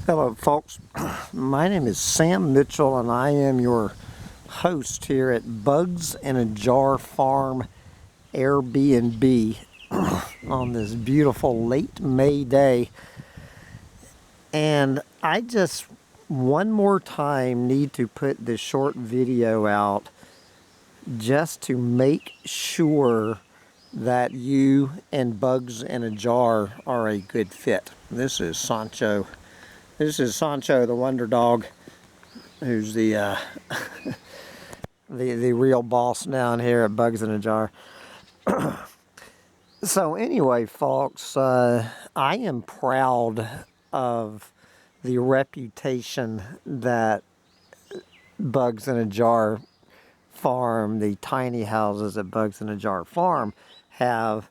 Hello, folks. My name is Sam Mitchell, and I am your host here at Bugs in a Jar Farm Airbnb on this beautiful late May day. And I just one more time need to put this short video out just to make sure that you and Bugs in a Jar are a good fit. This is Sancho the Wonder Dog, who's the the real boss down here at Bugs in a Jar. So anyway, folks, I am proud of the reputation that Bugs in a Jar Farm, the tiny houses at Bugs in a Jar Farm, have.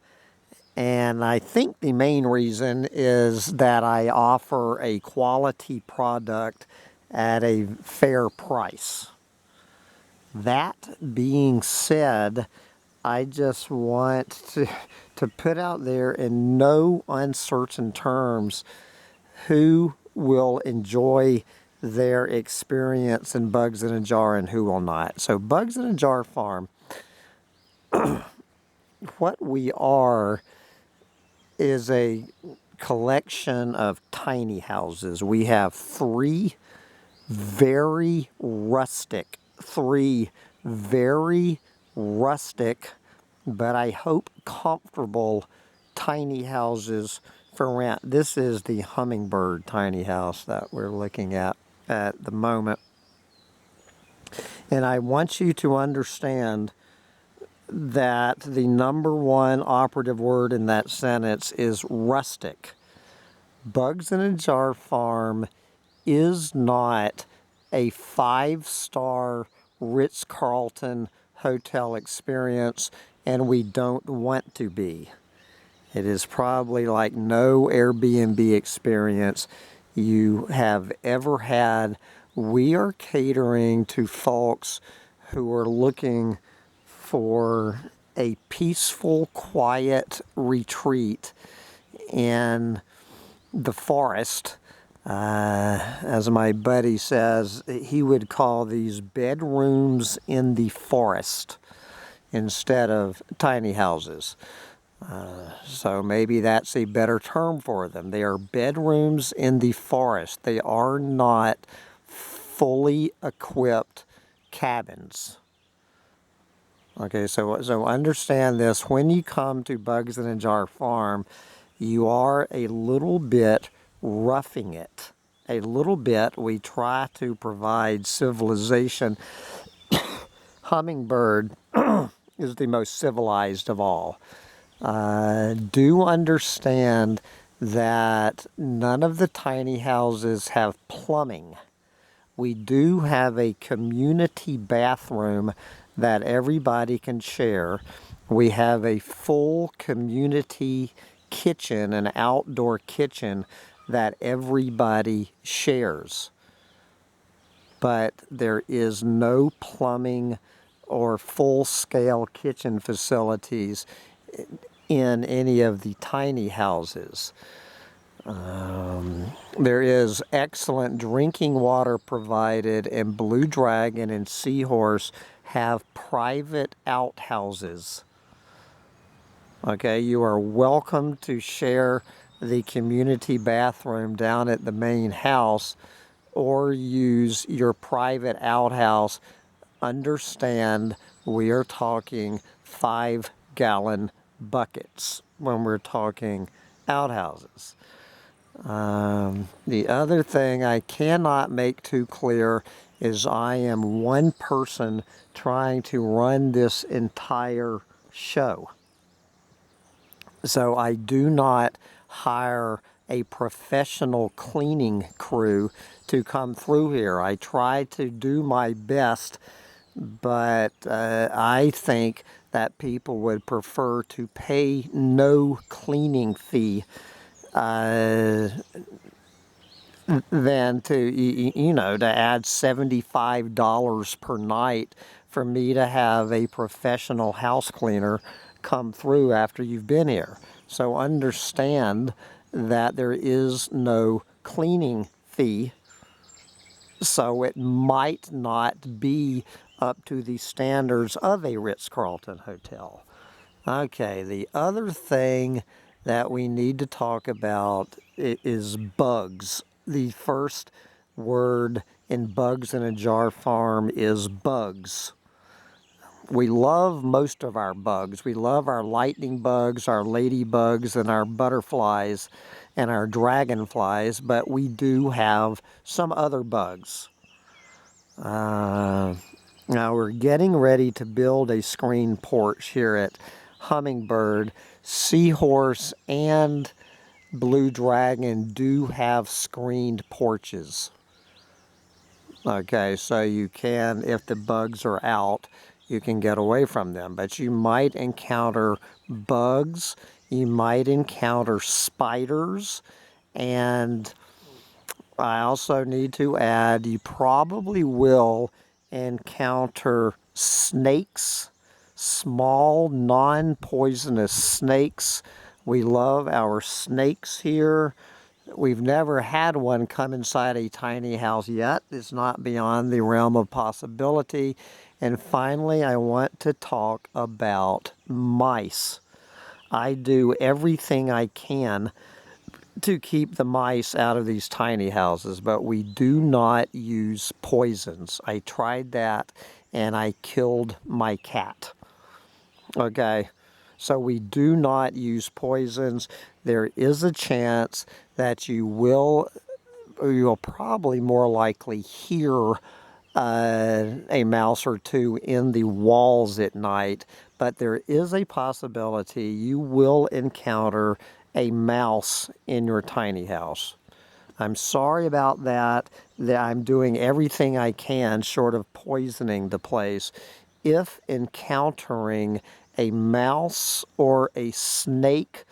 And I think the main reason is that I offer a quality product at a fair price. That being said, I just want to put out there in no uncertain terms who will enjoy their experience in Bugs in a Jar and who will not. So Bugs in a Jar Farm, what we are is a collection of tiny houses. We have three very rustic, but I hope comfortable tiny houses for rent. This is the Hummingbird tiny house that we're looking at the moment. And I want you to understand that the number one operative word in that sentence is rustic. Bugs in a Jar Farm is not a 5-star Ritz-Carlton hotel experience, and we don't want to be. It is probably like no Airbnb experience you have ever had. We are catering to folks who are looking for a peaceful, quiet retreat in the forest. As my buddy says, he would call these bedrooms in the forest instead of tiny houses. So maybe that's a better term for them. They are bedrooms in the forest. They are not fully equipped cabins. Okay, so understand this. When you come to Bugs in a Jar Farm, you are a little bit roughing it. A little bit. We try to provide civilization. Hummingbird is the most civilized of all. Do understand that none of the tiny houses have plumbing. We do have a community bathroom that everybody can share. We have a full community kitchen, an outdoor kitchen that everybody shares. But there is no plumbing or full-scale kitchen facilities in any of the tiny houses. There is excellent drinking water provided, and Blue Dragon and Seahorse have private outhouses. Okay, you are welcome to share the community bathroom down at the main house or use your private outhouse. Understand, we are talking 5-gallon buckets when we're talking outhouses. The other thing I cannot make too clear is I am one person trying to run this entire show. So I do not hire a professional cleaning crew to come through here. I try to do my best, but I think that people would prefer to pay no cleaning fee than to add $75 per night for me to have a professional house cleaner come through after you've been here. So understand that there is no cleaning healthy, so it might not be up to the standards of a Ritz-Carlton hotel. Okay, the other thing that we need to talk about is bugs. The first word in Bugs in a Jar Farm is bugs. We love most of our bugs. We love our lightning bugs, our ladybugs, and our butterflies, and our dragonflies, but we do have some other bugs. Now we're getting ready to build a screen porch here at Hummingbird. Seahorse and Blue Dragon do have screened porches. Okay, so you can, if the bugs are out, you can get away from them. But you might encounter bugs, you might encounter spiders, and I also need to add, you probably will encounter snakes, small non-poisonous snakes. We love our snakes here. We've never had one come inside a tiny house yet. It's not beyond the realm of possibility. And finally, I want to talk about mice. I do everything I can to keep the mice out of these tiny houses, but we do not use poisons. I tried that and I killed my cat. Okay, so we do not use poisons. There is a chance that you'll probably more likely hear a mouse or two in the walls at night, but there is a possibility you will encounter a mouse in your tiny house. I'm sorry about that. I'm doing everything I can short of poisoning the place. If encountering a mouse or a snake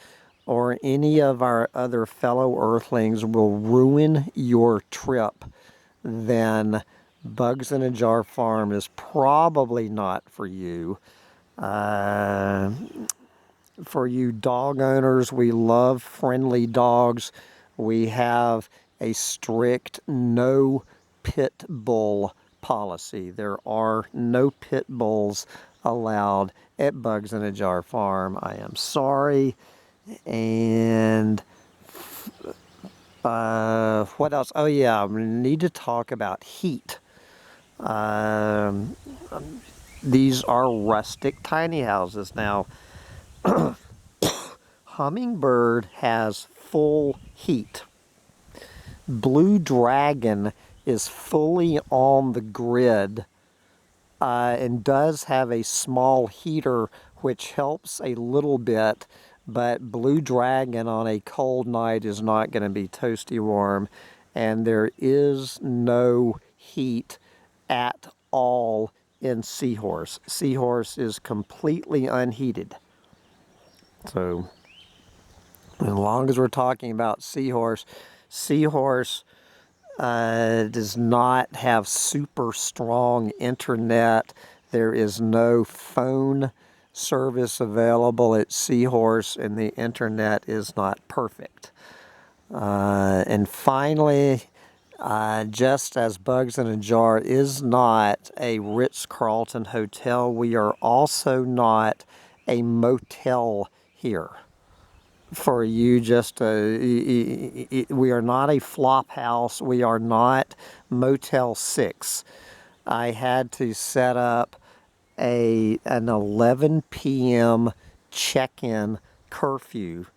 or any of our other fellow earthlings will ruin your trip, then Bugs in a Jar Farm is probably not for you. For you dog owners, we love friendly dogs. We have a strict no pit bull policy. There are no pit bulls allowed at Bugs in a Jar Farm. I am sorry. And what else? Oh yeah, we need to talk about heat. These are rustic tiny houses. Now, Hummingbird has full heat. Blue Dragon is fully on the grid and does have a small heater which helps a little bit, but Blue Dragon on a cold night is not going to be toasty warm, and there is no heat at all in Seahorse. Seahorse is completely unheated. So as long as we're talking about Seahorse, Seahorse does not have super strong internet. There is no phone service available at Seahorse, and the internet is not perfect. And finally, just as Bugs in a Jar is not a Ritz-Carlton hotel, we are also not a motel here. For you, we are not a flop house. We are not Motel 6. I had to set up an 11 p.m. check-in curfew.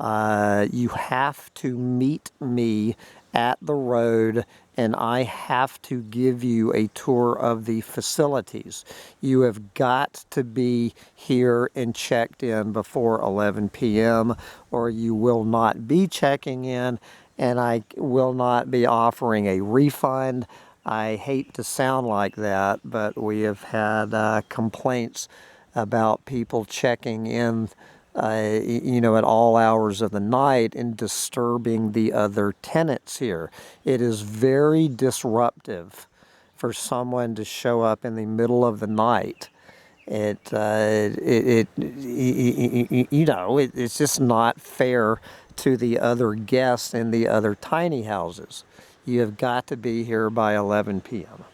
You have to meet me at the road, and I have to give you a tour of the facilities. You have got to be here and checked in before 11 p.m. or you will not be checking in, and I will not be offering a refund. I hate to sound like that, but we have had complaints about people checking in at all hours of the night and disturbing the other tenants here. It is very disruptive for someone to show up in the middle of the night. It's just not fair to the other guests in the other tiny houses. you have got to be here by 11 p.m.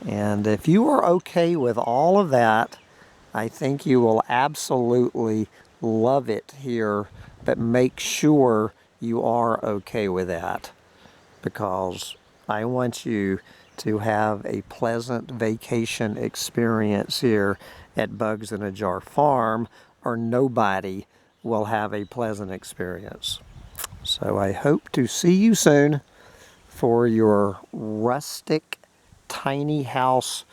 And if you are okay with all of that, I think you will absolutely love it here, but make sure you are okay with that, because I want you to have a pleasant vacation experience here at Bugs in a Jar Farm, or nobody will have a pleasant experience. So I hope to see you soon for your rustic, tiny house,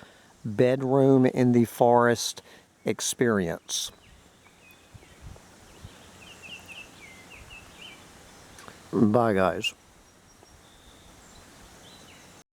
bedroom in the forest experience. Bye, guys.